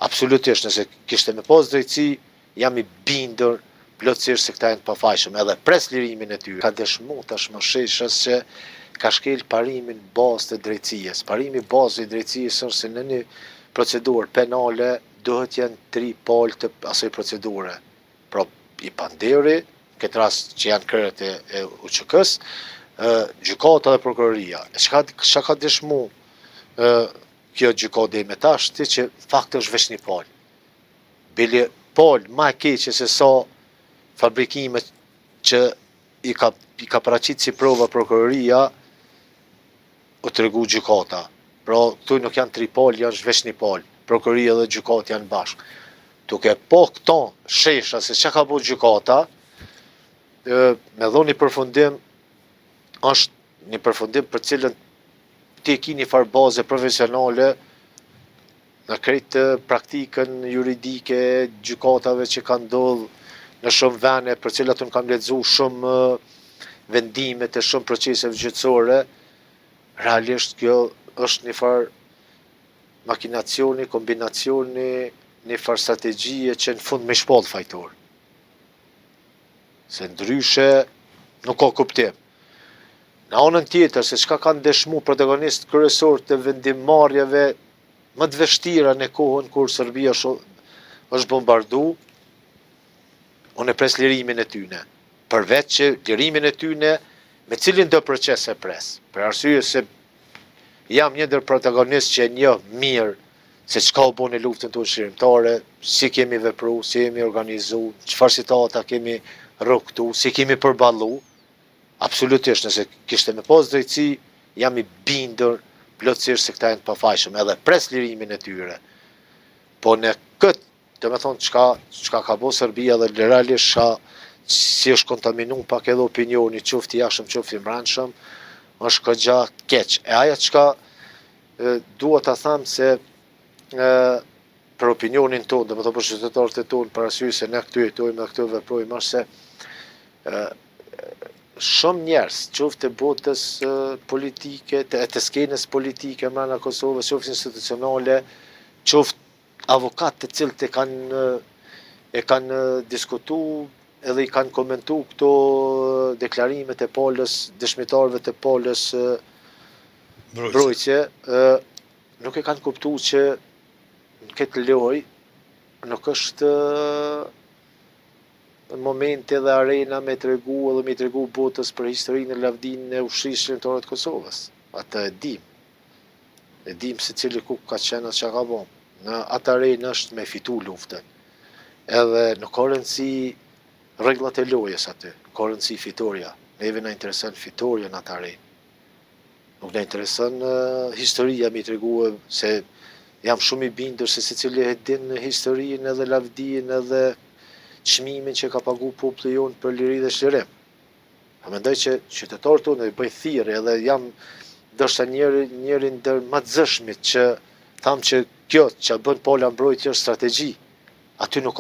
Absolutisht, nëse kishte me pas drejtësi, jam i bindur plotësisht se këta janë të pafajshëm, edhe pres lirimin e tyre. Ka dëshmu tash më sheshës që ka shkel parimin bazë të drejtësisë. Parimi bazë i drejtësisë është se në një procedurë penale duhet janë 3 palë të asaj procedure. Pra, i panderi, në këtë rast që janë krerët e UÇK-s, gjykata dhe prokuroria. Çka ka dëshmu kjo gjykatë deri me tash, që fakti është veç një palë. Bile palë ma e keqe se sa fabrikime që i ka paraqit si prova prokuroria, u tregu gjykata. Pra, këtu nuk janë 3 palë, janë veç një palë. Prokuroria dhe gjykata janë bashkë. Duke po këto shesha se çka ka bëu gjykata, me dhënë një përfundim, është një përfundim për cilën ti ki një farë baze profesionale në krejtë praktikën juridike, gjykatave që kanë ndodhë në shumë vene, për cilat unë kam lexu shumë vendimet e shumë proceseve gjyqësore, realisht kjo është një farë makinacioni, kombinacioni, një farë strategjie që në fund me shpall fajtor. Se ndryshe nuk ka kuptim. Në anën tjetër, se çka kanë dëshmu protagonistë kryesor të vendimmarrjeve më të vështira në kohën kur Serbia është bombardu, unë e pres lirimin e tyne. Përveç që lirimin e tyne me cilin do proces e pres. Për arsye se jam një ndër protagonist që e njoh mirë se çka u bën në luftën tonë shërimtare, si kemi vepru, si kemi organizu, çfarë situata kemi rrugtu, si kemi përballu. Absolutisht, nëse kishte me pas drejtësi, jam i bindur plotësisht se këta janë të pafajshëm, edhe pres lirimin e tyre. Po në këtë, do me thonë, çka ka bo Serbia dhe realisht si është kontaminu pak edhe opinioni, qofti jashtëm, qofti mbrëmshëm, është këgja keq. E aja çka dua ta them se për opinionin tonë, do me thonë për qytetarët e tonë, për arsye se ne këtu jetojmë dhe këtu veprojmë, është se shumë njerëz, qoftë të botës politike, të skenës politike mbrana Kosovës, qoftë institucionale, qoftë avokatë të cilët e kanë diskutu edhe i kanë komentu këto deklarimet e palës, dëshmitarëve të palës mbrojtje, nuk e kanë kuptu që në këtë lojë nuk është në momente dhe arena me tregu edhe me tregu botës për historinë e lavdinë e ushtrisë shërimtare të Kosovës. Atë e dim. E dim se cili ku ka qenë atë çka ka bo. Në atë arenë është me fitu luftën. Edhe nuk ka rëndësi rregullat e lojës aty. Ka rëndësi fitoria. Neve na intereson fitoria në atë arenë. Nuk na intereson historia me tregu se jam shumë i bindur se secili e din historinë edhe lavdinë edhe çmimin që ka pagu populli jonë për liri dhe shërim. A mendoj që qytetarët tonë i bëj thirrje edhe jam ndoshta njëri ndër më të zëshmit që tham që kjo që bën pala mbrojtje është strategji. Aty nuk